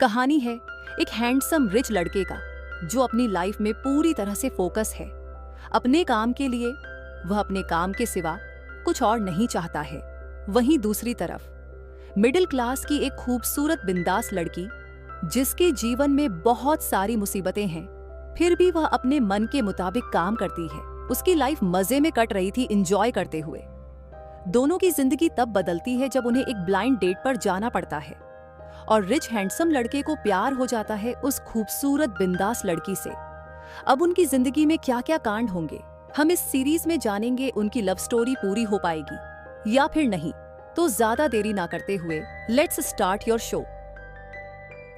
कहानी है एक हैंडसम रिच लड़के का जो अपनी लाइफ में पूरी तरह से फोकस है अपने काम के लिए। वह अपने काम के सिवा कुछ और नहीं चाहता है। वहीं दूसरी तरफ मिडिल क्लास की एक खूबसूरत बिंदास लड़की जिसके जीवन में बहुत सारी मुसीबतें हैं, फिर भी वह अपने मन के मुताबिक काम करती है। उसकी लाइफ मजे में कट रही थी, एंजॉय करते हुए। दोनों की जिंदगी तब बदलती है जब उन्हें एक ब्लाइंड डेट पर जाना पड़ता है और रिच हैंडसम लड़के को प्यार हो जाता है उस खूबसूरत बिंदास लड़की से। अब उनकी जिंदगी में क्या क्या कांड होंगे, हम इस सीरीज में जानेंगे। उनकी लव स्टोरी पूरी हो पाएगी या फिर नहीं, तो ज्यादा देरी ना करते हुए लेट्स स्टार्ट योर शो।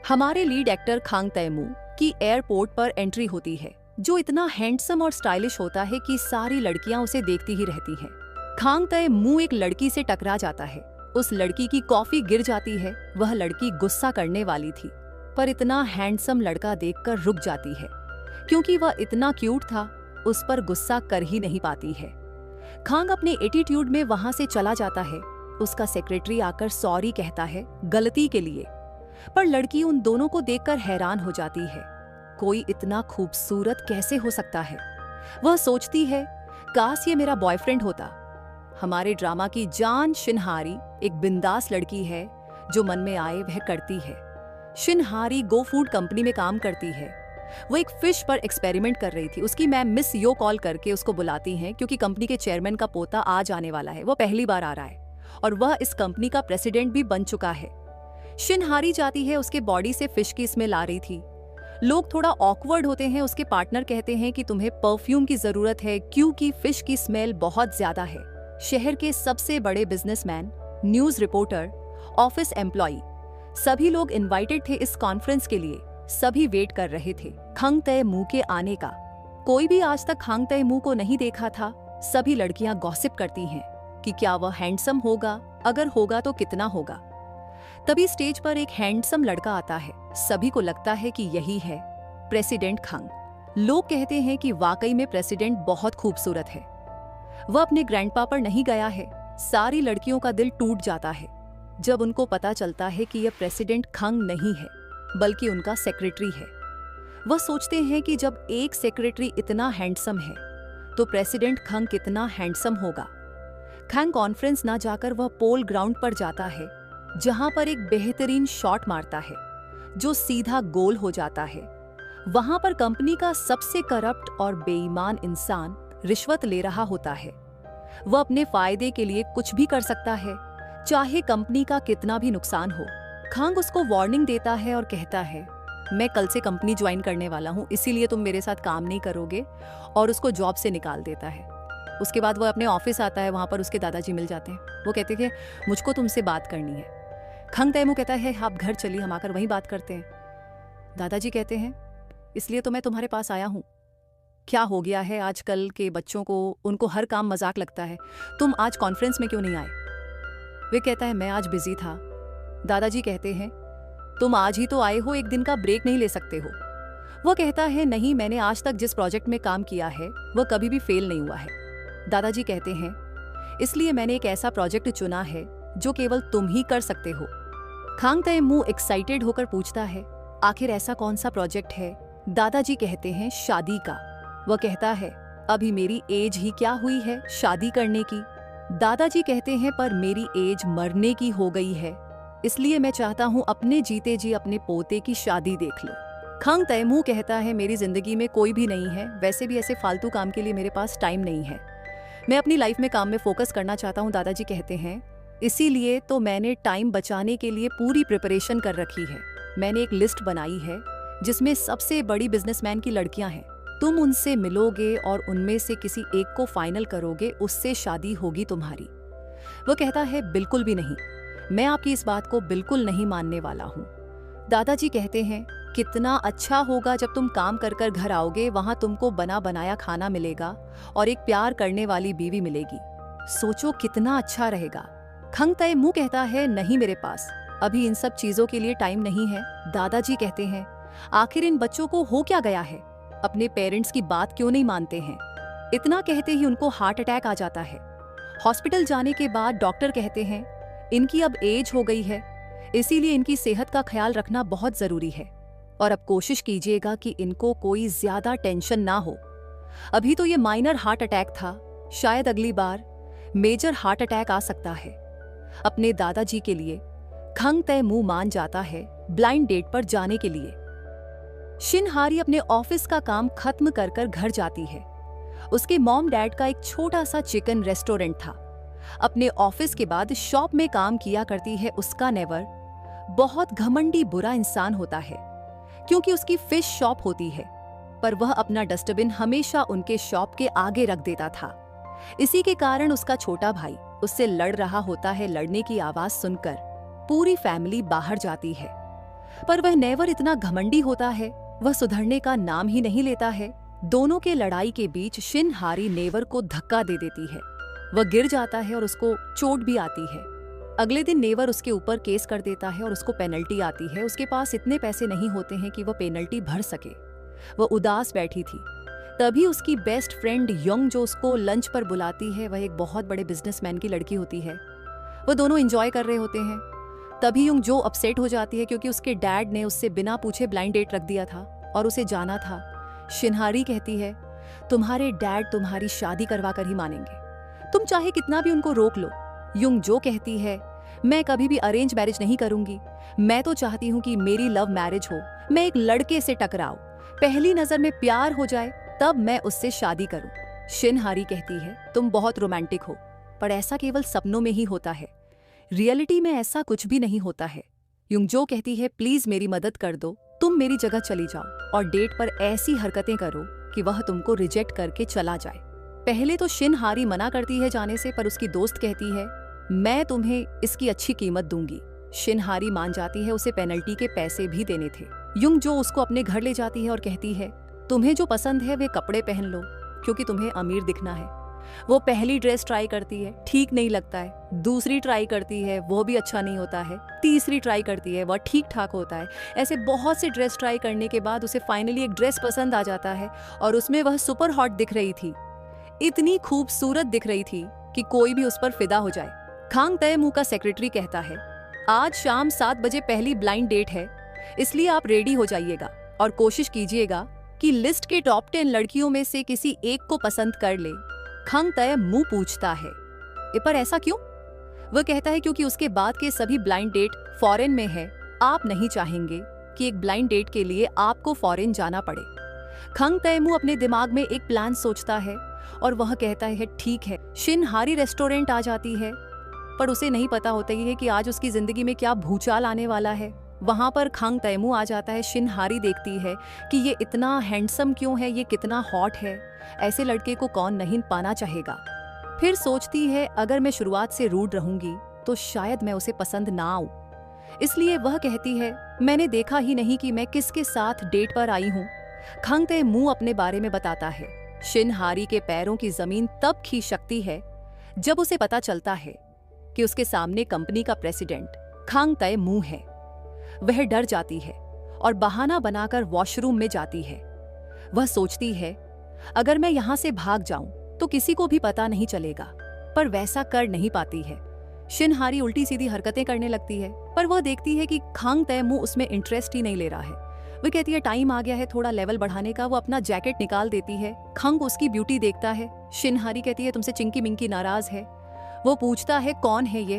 हमारे लीड एक्टर खांग तैमू की एयरपोर्ट पर एंट्री होती है, जो इतना हैंडसम और स्टाइलिश होता है कि सारी लड़कियां उसे देखती ही रहती हैं। खांग तैमू एक लड़की से टकरा जाता है, उस लड़की की कॉफी गिर जाती है। वह लड़की गुस्सा करने वाली थी, पर इतना हैंडसम लड़का देखकर रुक जाती है क्योंकि वह इतना क्यूट था, उस पर गुस्सा कर ही नहीं पाती है। खांग अपने एटीट्यूड में वहां से चला जाता है। उसका सेक्रेटरी आकर सॉरी कहता है गलती के लिए, पर लड़की उन दोनों को देखकर हैरान हो जाती है। कोई इतना खूबसूरत कैसे हो सकता है? वह सोचती है काश ये मेरा बॉयफ्रेंड होता। हमारे ड्रामा की जान शिनहारी एक बिंदास लड़की है, जो मन में आए वह करती है। शिनहारी गो फूड कंपनी में काम करती है। वो एक फिश पर एक्सपेरिमेंट कर रही थी। उसकी मैम मिस यो कॉल करके उसको बुलाती हैं क्योंकि कंपनी के चेयरमैन का पोता आज आने वाला है। वो पहली बार आ रहा है और वह इस कंपनी का प्रेसिडेंट भी बन चुका है। शिनहारी जाती है, उसके बॉडी से फिश की स्मेल आ रही थी। लोग थोड़ा ऑकवर्ड होते हैं। उसके पार्टनर कहते हैं कि तुम्हें परफ्यूम की जरूरत है क्योंकि फिश की स्मेल बहुत ज्यादा है। शहर के सबसे बड़े businessman, news reporter, office employee, सभी लोग इनवाइटेड थे इस कॉन्फ्रेंस के लिए। सभी वेट कर रहे थे खांग तैमू के आने का। कोई भी आज तक खांग तैमू को नहीं देखा था। सभी लड़कियां गॉसिप करती हैं कि क्या वह हैंडसम होगा, अगर होगा तो कितना होगा। तभी स्टेज पर एक हैंडसम लड़का आता है। सभी को लगता है कि यही है प्रेसिडेंट खांग। लोग कहते हैं कि वाकई में प्रेसिडेंट बहुत खूबसूरत है। वह अपने ग्रैंडपा पर नहीं गया है। सारी लड़कियों का दिल टूट जाता है जब उनको पता चलता है कि यह प्रेसिडेंट खांग नहीं है बल्कि उनका सेक्रेटरी है। वह सोचते हैं कि जब एक सेक्रेटरी इतना हैंडसम है तो प्रेसिडेंट खांग कितना हैंडसम होगा। खांग कॉन्फ्रेंस ना जाकर वह पोल ग्राउंड पर जाता है, जहां पर एक बेहतरीन शॉट मारता है जो सीधा गोल हो जाता है। वहां पर कंपनी का सबसे करप्ट और बेईमान इंसान रिश्वत ले रहा होता है। वह अपने फायदे के लिए कुछ भी कर सकता है, चाहे कंपनी का कितना भी नुकसान हो। खांग उसको वार्निंग देता है और कहता है मैं कल से कंपनी ज्वाइन करने वाला हूं, इसीलिए तुम मेरे साथ काम नहीं करोगे, और उसको जॉब से निकाल देता है। उसके बाद वह अपने ऑफिस आता है। वहां पर उसके दादाजी मिल जाते हैं। वो कहते हैं मुझको तुमसे बात करनी है। खांग तैमू कहता है आप घर चलिए, हम आकर वहीं बात करते हैं। दादाजी कहते हैं इसलिए तो मैं तुम्हारे पास आया हूं। क्या हो गया है आजकल के बच्चों को, उनको हर काम मजाक लगता है। तुम आज कॉन्फ्रेंस में क्यों नहीं आए? वे कहता है मैं आज बिजी था। दादाजी कहते हैं तुम आज ही तो आए हो, एक दिन का ब्रेक नहीं ले सकते हो? वो कहता है नहीं, मैंने आज तक जिस प्रोजेक्ट में काम किया है वह कभी भी फेल नहीं हुआ है। दादाजी कहते हैं इसलिए मैंने एक ऐसा प्रोजेक्ट चुना है जो केवल तुम ही कर सकते हो। खांग तैमू एक्साइटेड होकर पूछता है आखिर ऐसा कौन सा प्रोजेक्ट है? दादाजी कहते हैं शादी का। वह कहता है अभी मेरी एज ही क्या हुई है शादी करने की। दादाजी कहते हैं पर मेरी एज मरने की हो गई है, इसलिए मैं चाहता हूं अपने जीते जी अपने पोते की शादी देख लो। खांग तैमू कहता है मेरी जिंदगी में कोई भी नहीं है, वैसे भी ऐसे फालतू काम के लिए मेरे पास टाइम नहीं है। मैं अपनी लाइफ में काम में फोकस करना चाहता हूं। दादाजी कहते हैं इसीलिए तो मैंने टाइम बचाने के लिए पूरी प्रिपरेशन कर रखी है। मैंने एक लिस्ट बनाई है जिसमें सबसे बड़ी बिजनेसमैन की लड़कियां हैं। तुम उनसे मिलोगे और उनमें से किसी एक को फाइनल करोगे, उससे शादी होगी तुम्हारी। वो कहता है बिल्कुल भी नहीं, मैं आपकी इस बात को बिल्कुल नहीं मानने वाला हूँ। दादाजी कहते हैं कितना अच्छा होगा जब तुम काम कर कर घर आओगे, वहां तुमको बना बनाया खाना मिलेगा और एक प्यार करने वाली बीवी मिलेगी। सोचो कितना अच्छा रहेगा। खांग तैमू कहता है नहीं, मेरे पास अभी इन सब चीजों के लिए टाइम नहीं है। दादाजी कहते हैं आखिर इन बच्चों को हो क्या गया है, अपने पेरेंट्स की बात क्यों नहीं मानते हैं? इतना कहते ही उनको हार्ट अटैक आ जाता है। हॉस्पिटल जाने के बाद डॉक्टर कहते हैं इनकी अब एज हो गई है, इसीलिए इनकी सेहत का ख्याल रखना बहुत जरूरी है। और अब कोशिश कीजिएगा कि इनको कोई ज्यादा टेंशन ना हो। अभी तो ये माइनर हार्ट अटैक था, शायद अगली बार मेजर हार्ट अटैक आ सकता है। अपने दादाजी के लिए खंग तैमू मान जाता है ब्लाइंड डेट पर जाने के लिए। शिनहारी अपने ऑफिस का काम खत्म कर कर घर जाती है। उसके मॉम डैड का एक छोटा सा चिकन रेस्टोरेंट था। अपने ऑफिस के बाद शॉप में काम किया करती है उसका नेवर बहुत घमंडी बुरा इंसान होता है, क्योंकि उसकी फिश शॉप होती है, पर वह अपना डस्टबिन हमेशा उनके शॉप के आगे रख देता था। इसी के कारण उसका छोटा भाई उससे लड़ रहा होता है। लड़ने की आवाज सुनकर पूरी फैमिली बाहर जाती है, पर वह नेवर इतना घमंडी होता है, वह सुधरने का नाम ही नहीं लेता है। दोनों के लड़ाई के बीच शिनहारी नेवर को धक्का दे देती है। वह गिर जाता है और उसको चोट भी आती है। अगले दिन नेवर उसके ऊपर केस कर देता है और उसको पेनल्टी आती है। उसके पास इतने पैसे नहीं होते हैं कि वह पेनल्टी भर सके। वह उदास बैठी थी। तभी उसकी बेस्ट फ्रेंड योंग जो उसको लंच पर बुलाती है, वह एक बहुत बड़े बिजनेसमैन की लड़की होती है। वह दोनों एंजॉय कर रहे होते हैं। तभी योंग जो अपसेट हो जाती है, क्योंकि उसके डैड ने उससे बिना पूछे ब्लाइंड डेट रख दिया था और उसे जाना था। शिनहारी कहती है, तुम्हारे डैड तुम्हारी शादी करवा कर ही मानेंगे, तुम चाहे कितना भी उनको रोक लो। योंग जो कहती है, मैं कभी भी अरेंज मैरिज नहीं करूंगी, मैं तो चाहती हूँ कि मेरी लव मैरिज हो, मैं एक लड़के से टकराऊं, पहली नजर में प्यार हो जाए, तब मैं उससे शादी करूं। शिनहारी कहती है, तुम बहुत रोमांटिक हो, पर ऐसा केवल सपनों में ही होता है, रियलिटी में ऐसा कुछ भी नहीं होता है। युंगजो कहती है, प्लीज मेरी मदद कर दो, तुम मेरी जगह चली जाओ और डेट पर ऐसी हरकतें करो कि वह तुमको रिजेक्ट करके चला जाए। पहले तो शिनहारी मना करती है जाने से, पर उसकी दोस्त कहती है, मैं तुम्हें इसकी अच्छी कीमत दूंगी। शिनहारी मान जाती है, उसे पेनल्टी के पैसे भी देने थे। युंगजो उसको अपने घर ले जाती है और कहती है, तुम्हें जो पसंद है वे कपड़े पहन लो, क्योंकि तुम्हें अमीर दिखना है। वो पहली ड्रेस ट्राई करती है, ठीक नहीं लगता है। दूसरी ट्राई करती है, वो भी अच्छा नहीं होता है। तीसरी ट्राई करती है, वह ठीक ठाक होता है। ऐसे बहुत सी ड्रेस ट्राई करने के बाद उसे फाइनली एक ड्रेस पसंद आ जाता है और उसमें वह सुपर हॉट दिख रही थी, इतनी खूबसूरत दिख रही थी कि कोई भी उस पर फिदा हो जाए। खांग तैमू का सेक्रेटरी कहता है, आज शाम 7 बजे पहली ब्लाइंड डेट है, इसलिए आप रेडी हो जाइएगा और कोशिश कीजिएगा कि लिस्ट के टॉप 10 लड़कियों में से किसी एक को पसंद कर ले। खांग तैमू पूछता है, पर ऐसा क्यों? वह कहता है, क्योंकि उसके बाद के सभी ब्लाइंड डेट फॉरेन में है, आप नहीं चाहेंगे कि एक ब्लाइंड डेट के लिए आपको फॉरेन जाना पड़े। खांग तैमू अपने दिमाग में एक प्लान सोचता है और वह कहता है, ठीक है। शिनहारी रेस्टोरेंट आ जाती है, पर उसे नहीं पता होता है कि आज उसकी जिंदगी में क्या भूचाल आने वाला है। वहां पर खांग तैमू आ जाता है। शिनहारी देखती है कि ये इतना हैंडसम क्यों है, ये कितना हॉट है, ऐसे लड़के को कौन नहीं पाना चाहेगा। फिर सोचती है, अगर मैं शुरुआत से रूड रहूंगी तो शायद मैं उसे पसंद ना आऊं। इसलिए वह कहती है, मैंने देखा ही नहीं कि मैं किसके साथ डेट पर आई हूं। खांग तैमू अपने बारे में बताता है। शिनहारी के पैरों की जमीन तब खिसकती है जब उसे पता चलता है कि उसके सामने कंपनी का प्रेसिडेंट खांग तैमू है। वह डर जाती है और बहाना बनाकर वॉशरूम में जाती है। वह सोचती है, अगर मैं यहां से भाग जाऊं तो किसी को भी पता नहीं चलेगा, पर वैसा कर नहीं पाती है। शिनहारी उल्टी सीधी हरकतें करने लगती है, पर वह देखती है कि खांग तैमू उसमें इंटरेस्ट ही नहीं ले रहा है। वह कहती है, टाइम आ गया है थोड़ा लेवल बढ़ाने का। वो अपना जैकेट निकाल देती है। खांग उसकी ब्यूटी देखता है। शिनहारी कहती है, तुमसे चिंकी मिंकी नाराज है। वो पूछता है, कौन है ये?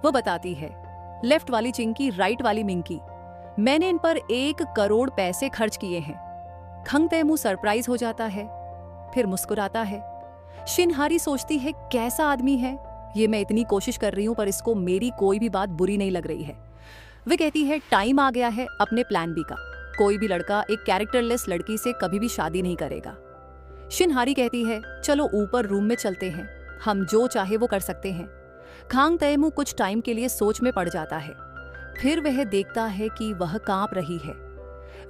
वो बताती है, लेफ्ट वाली चिंकी, राइट वाली मिंकी। मैंने इन पर 1 करोड़ पैसे खर्च किए हैं। खांग तैमू सरप्राइज हो जाता है, फिर मुस्कुराता है। शिनहारी सोचती है, कैसा आदमी है ये, मैं इतनी कोशिश कर रही हूं पर इसको मेरी कोई भी बात बुरी नहीं लग रही है। वे कहती है, टाइम आ गया है अपने प्लान बी का। कोई भी लड़का एक कैरेक्टरलेस लड़की से कभी भी शादी नहीं करेगा। शिनहारी कहती है, चलो ऊपर रूम में चलते हैं, हम जो चाहे वो कर सकते हैं। खांग तैमू कुछ टाइम के लिए सोच में पड़ जाता है। फिर वह देखता है कि वह कांप रही है।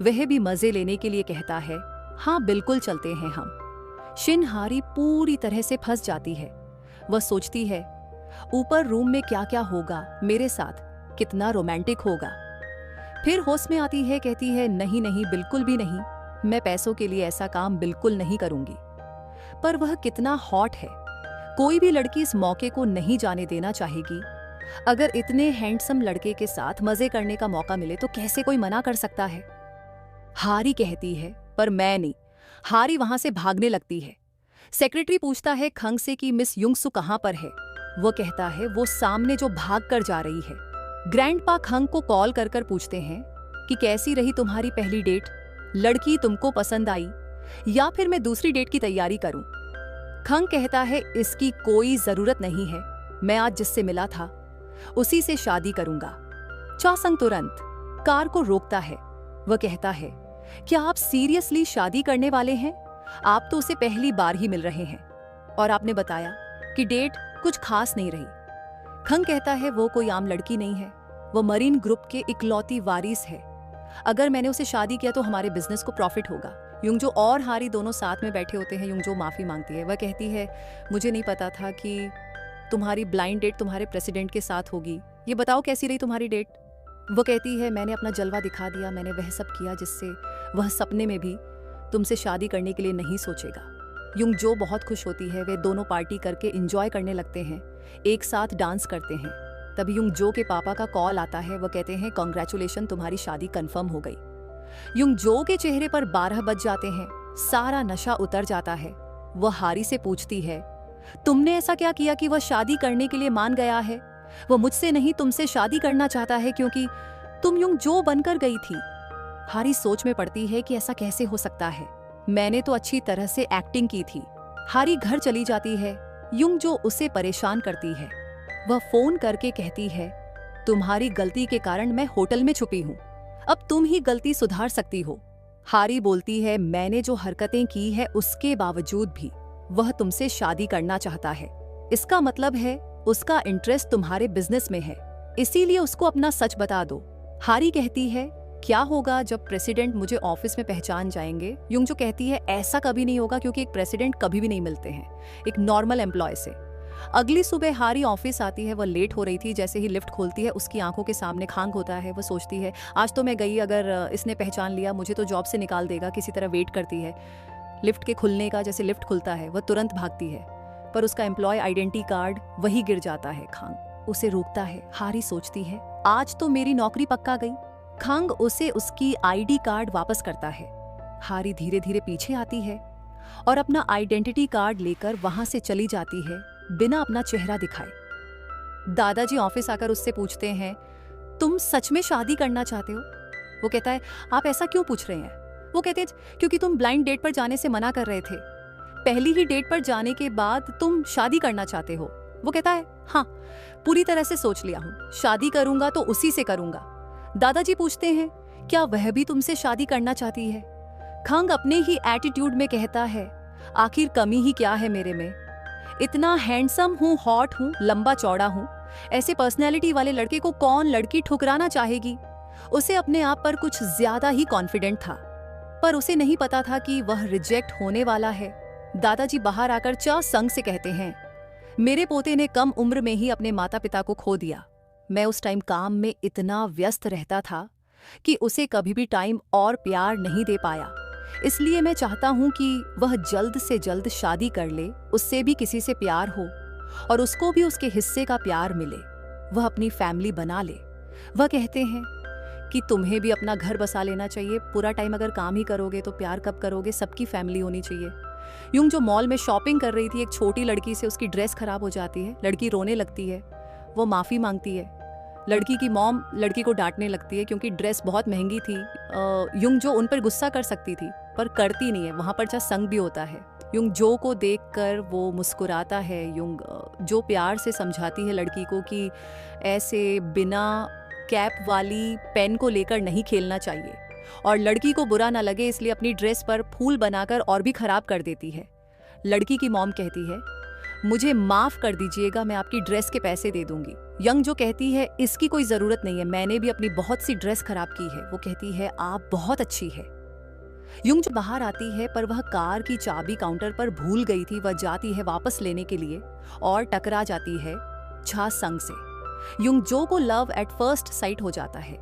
वह भी मजे लेने के लिए कहता है, हाँ बिल्कुल चलते हैं हम। शिनहारी पूरी तरह से फंस जाती है। वह सोचती है, ऊपर रूम में क्या क्या होगा मेरे साथ, कितना रोमांटिक होगा। फिर होश में आती है, कहती है, नहीं नहीं, बिल्कुल भी नहीं, मैं पैसों के लिए ऐसा काम बिल्कुल नहीं करूंगी। पर वह कितना हॉट है, कोई भी लड़की इस मौके को नहीं जाने देना चाहेगी। अगर इतने हैंडसम लड़के के साथ मजे करने का मौका मिले तो कैसे कोई मना कर सकता है। हारी कहती है, पर मैं नहीं। हारी वहां से भागने लगती है। सेक्रेटरी पूछता है खंग से कि मिस युंगसु कहाँ पर है। वो कहता है वो सामने जो भाग कर जा रही है। ग्रैंडपा खंग को कॉल कर कर पूछते हैं कि कैसी रही तुम्हारी पहली डेट, लड़की तुमको पसंद आई या फिर मैं दूसरी डेट की तैयारी करूं। खंग कहता है इसकी कोई जरूरत नहीं है, मैं आज जिससे मिला था उसी से शादी करूंगा। चासंग तुरंत कार को रोकता है। वह कहता है क्या आप सीरियसली शादी करने वाले हैं? आप तो उसे पहली बार ही मिल रहे हैं और आपने बताया कि डेट कुछ खास नहीं रही। खंग कहता है वो कोई आम लड़की नहीं है, वो मरीन ग्रुप के इकलौती वारिस है। अगर मैंने उसे शादी किया तो हमारे बिजनेस को प्रॉफिट होगा। युंगजो और हारी दोनों साथ में बैठे होते हैं। युंगजो माफी मांगती है। वह कहती है मुझे नहीं पता था कि तुम्हारी ब्लाइंड डेट तुम्हारे प्रेसिडेंट के साथ होगी। ये बताओ कैसी रही तुम्हारी डेट? वो कहती है मैंने अपना जलवा दिखा दिया, मैंने वह सब किया जिससे वह सपने में भी तुमसे शादी करने के लिए नहीं सोचेगा। युंगजो बहुत खुश होती है। वे दोनों पार्टी करके एंजॉय करने लगते हैं, एक साथ डांस करते हैं। तभी युंगजो के पापा का कॉल आता है। वह कहते हैं कांग्रेचुलेशन, तुम्हारी शादी कंफर्म हो गई। युंगजो के चेहरे पर 12 बज जाते हैं, सारा नशा उतर जाता है। वह हारी से पूछती है तुमने ऐसा क्या किया कि वह शादी करने के लिए मान गया है? वह मुझसे नहीं तुमसे शादी करना चाहता है क्योंकि तुम युंगजो बनकर गई थी। हारी सोच में पड़ती है कि ऐसा कैसे हो सकता है, मैंने तो अच्छी तरह से एक्टिंग की थी। हारी घर चली जाती है। युंगजो उसे परेशान करती है। वह फोन करके कहती है तुम्हारी गलती के कारण मैं होटल में छुपी हूँ, अब तुम ही गलती सुधार सकती हो। हारी बोलती है मैंने जो हरकतें की है उसके बावजूद भी वह तुमसे शादी करना चाहता है। इसका मतलब है उसका इंटरेस्ट तुम्हारे बिजनेस में है, इसीलिए उसको अपना सच बता दो। हारी कहती है क्या होगा जब प्रेसिडेंट मुझे ऑफिस में पहचान जाएंगे? युंगजो कहती है ऐसा कभी नहीं होगा क्योंकि एक प्रेसिडेंट कभी भी नहीं मिलते हैं एक नॉर्मल एम्प्लॉय से। अगली सुबह हारी ऑफिस आती है। वह लेट हो रही थी। जैसे ही लिफ्ट खोलती है उसकी आंखों के सामने खांग होता है। वह सोचती है आज तो मैं गई, अगर इसने पहचान लिया मुझे तो जॉब से निकाल देगा। किसी तरह वेट करती है लिफ्ट के खुलने का। जैसे लिफ्ट खुलता है वह तुरंत भागती है, पर उसका एम्प्लॉय आइडेंटिटी कार्ड वही गिर जाता है। खांग उसे रोकता है। हारी सोचती है आज तो मेरी नौकरी पक्का गई। खांग उसे उसकी आईडी कार्ड वापस करता है। हारी धीरे धीरे पीछे आती है और अपना आइडेंटिटी कार्ड लेकर वहां से चली जाती है बिना अपना चेहरा दिखाए। दादाजी ऑफिस आकर उससे पूछते हैं तुम सच में शादी करना चाहते हो? वो कहता है आप ऐसा क्यों पूछ रहे हैं? वो कहते हैं क्योंकि तुम ब्लाइंड डेट पर जाने से मना कर रहे थे, पहली ही डेट पर जाने के बाद तुम शादी करना चाहते हो। वो कहता है हाँ, पूरी तरह से सोच लिया हूँ, शादी करूंगा तो उसी से करूंगा। दादाजी पूछते हैं क्या वह भी तुमसे शादी करना चाहती है? खंग अपने ही एटीट्यूड में कहता है आखिर कमी ही क्या है मेरे में, इतना हैंडसम हूँ, हॉट हूँ, लंबा चौड़ा हूँ, ऐसे पर्सनैलिटी वाले लड़के को कौन लड़की ठुकराना चाहेगी। उसे अपने आप पर कुछ ज्यादा ही कॉन्फिडेंट था, पर उसे नहीं पता था कि वह रिजेक्ट होने वाला है। दादाजी बाहर आकर चा संग से कहते हैं मेरे पोते ने कम उम्र में ही अपने माता पिता को खो दिया। मैं उस टाइम काम में इतना व्यस्त रहता था कि उसे कभी भी टाइम और प्यार नहीं दे पाया, इसलिए मैं चाहता हूं कि वह जल्द से जल्द शादी कर ले, उससे भी किसी से प्यार हो और उसको भी उसके हिस्से का प्यार मिले, वह अपनी फैमिली बना ले। वह कहते हैं कि तुम्हें भी अपना घर बसा लेना चाहिए, पूरा टाइम अगर काम ही करोगे तो प्यार कब करोगे, सबकी फैमिली होनी चाहिए। युंग जो मॉल में शॉपिंग कर रही थी, एक छोटी लड़की से उसकी ड्रेस खराब हो जाती है, लड़की रोने लगती है, वो माफ़ी मांगती है। लड़की की मॉम लड़की को डांटने लगती है क्योंकि ड्रेस बहुत महंगी थी। युंग जो उन पर गुस्सा कर सकती थी पर करती नहीं है, वहाँ पर चा संग भी होता है। युंग जो को देखकर वो मुस्कुराता है। युंग जो प्यार से समझाती है लड़की को कि ऐसे बिना कैप वाली पेन को लेकर नहीं खेलना चाहिए, और लड़की को बुरा ना लगे इसलिए अपनी ड्रेस पर फूल बनाकर और भी खराब कर देती है। लड़की की मॉम कहती है मुझे माफ कर दीजिएगा, मैं आपकी ड्रेस के पैसे दे दूंगी। यंग जो कहती है इसकी कोई जरूरत नहीं है, मैंने भी अपनी बहुत सी ड्रेस खराब की है। वो कहती है आप बहुत अच्छी है। युंग जो बाहर आती है पर वह कार की चाबी काउंटर पर भूल गई थी। वह जाती है वापस लेने के लिए और टकरा जाती है छा संग से। युंग जो को लव एट फर्स्ट साइट हो जाता है,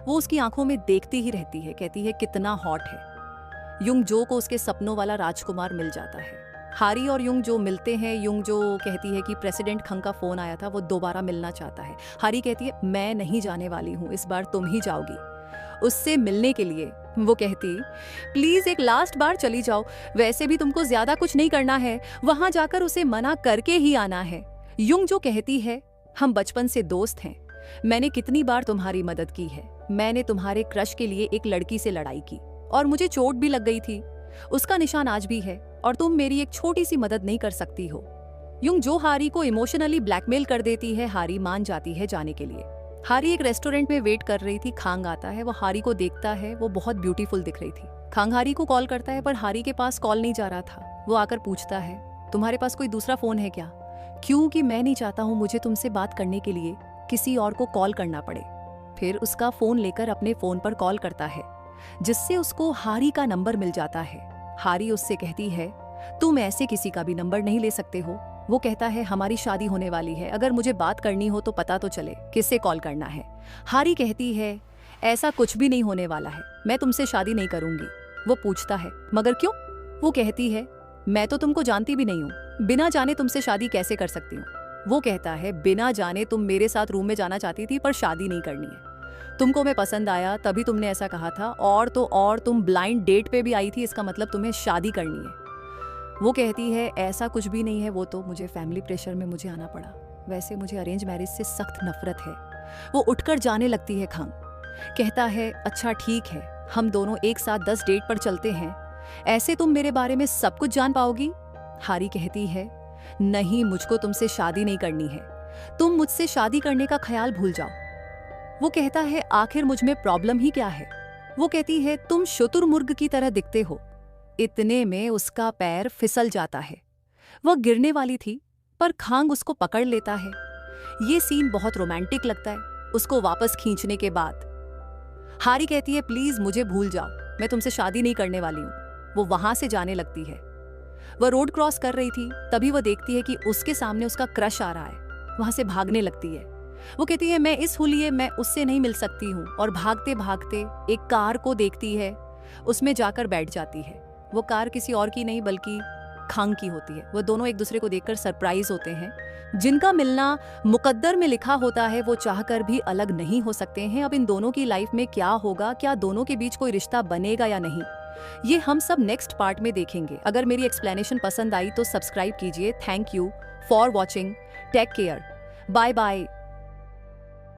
वो उसकी आंखों में देखती ही रहती है, कहती है कितना हॉट है। युंग जो को उसके सपनों वाला राजकुमार मिल जाता है। हारी और युंग जो मिलते हैं, युंग जो कहती है कि प्रेसिडेंट खंग का फोन आया था, वो दोबारा मिलना चाहता है। हारी कहती है मैं नहीं जाने वाली हूँ, इस बार तुम ही जाओगी उससे मिलने के लिए। वो कहती प्लीज एक लास्ट बार चली जाओ, वैसे भी तुमको ज्यादा कुछ नहीं करना है, वहां जाकर उसे मना करके ही आना है। युंग जो कहती है हम बचपन से दोस्त हैं, मैंने कितनी बार तुम्हारी मदद की है, मैंने तुम्हारे क्रश के लिए एक लड़की से लड़ाई की और मुझे चोट भी लग गई थी, उसका निशान आज भी है और तुम मेरी एक छोटी सी मदद नहीं कर सकती हो। युंग जो हारी को इमोशनली ब्लैकमेल कर देती है, हारी मान जाती है जाने के लिए। हारी एक रेस्टोरेंट में वेट कर रही थी, खांग आता है, वो हारी को देखता है, वो बहुत ब्यूटीफुल दिख रही थी। खांग हारी को कॉल करता है पर हारी के पास कॉल नहीं जा रहा था। वो आकर पूछता है तुम्हारे पास कोई दूसरा फोन है क्या, क्योंकि मैं नहीं चाहता हूँ मुझे तुमसे बात करने के लिए किसी और को कॉल करना पड़े। फिर उसका फोन लेकर अपने फोन पर कॉल करता है, जिससे उसको हारी का नंबर मिल जाता है। हारी उससे कहती है तुम ऐसे किसी का भी नंबर नहीं ले सकते हो। वो कहता है हमारी शादी होने वाली है, अगर मुझे बात करनी हो तो पता तो चले किससे कॉल करना है। हारी कहती है ऐसा कुछ भी नहीं होने वाला है, मैं तुमसे शादी नहीं करूंगी। वो पूछता है मगर क्यों? वो कहती है मैं तो तुमको जानती भी नहीं हूँ, बिना जाने तुमसे शादी कैसे कर सकती हूँ। वो कहता है बिना जाने तुम मेरे साथ रूम में जाना चाहती थी पर शादी नहीं करनी है, तुमको मैं पसंद आया तभी तुमने ऐसा कहा था, और तो और तुम ब्लाइंड डेट पे भी आई थी, इसका मतलब तुम्हें शादी करनी है। वो कहती है ऐसा कुछ भी नहीं है, वो तो मुझे फैमिली प्रेशर में मुझे आना पड़ा, वैसे मुझे अरेंज मैरिज से सख्त नफरत है। वो उठकर जाने लगती है। खांग कहता है अच्छा ठीक है, हम दोनों एक साथ 10 डेट पर चलते हैं, ऐसे तुम मेरे बारे में सब कुछ जान पाओगी। हारी कहती है नहीं, मुझको तुमसे शादी नहीं करनी है, तुम मुझसे शादी करने का ख्याल भूल जाओ। वो कहता है आखिर मुझ में प्रॉब्लम ही क्या है। वो कहती है तुम शुतुरमुर्ग की तरह दिखते हो। इतने में उसका पैर फिसल जाता है, वह गिरने वाली थी पर खांग उसको पकड़ लेता है। ये सीन बहुत रोमांटिक लगता है उसको वापस खींचने के बाद। हारी कहती है प्लीज मुझे भूल जाओ, मैं तुमसे शादी नहीं करने वाली हूँ। वो वहां से जाने लगती है। वह रोड क्रॉस कर रही थी, तभी वह देखती है कि उसके सामने उसका क्रश आ रहा है, वहां से भागने लगती है। वो कहती है मैं इस हुलिये में उससे नहीं मिल सकती हूँ, और भागते भागते एक कार को देखती है, उसमें जाकर बैठ जाती है। वो कार किसी और की नहीं बल्कि खांग की होती है। वो दोनों एक दूसरे को देखकर सरप्राइज होते हैं। जिनका मिलना मुकद्दर में लिखा होता है वो चाहकर भी अलग नहीं हो सकते हैं। अब इन दोनों की लाइफ में क्या होगा, क्या दोनों के बीच कोई रिश्ता बनेगा या नहीं, ये हम सब नेक्स्ट पार्ट में देखेंगे। अगर मेरी एक्सप्लेनेशन पसंद आई तो सब्सक्राइब कीजिए। Thank you for watching, take care, bye bye.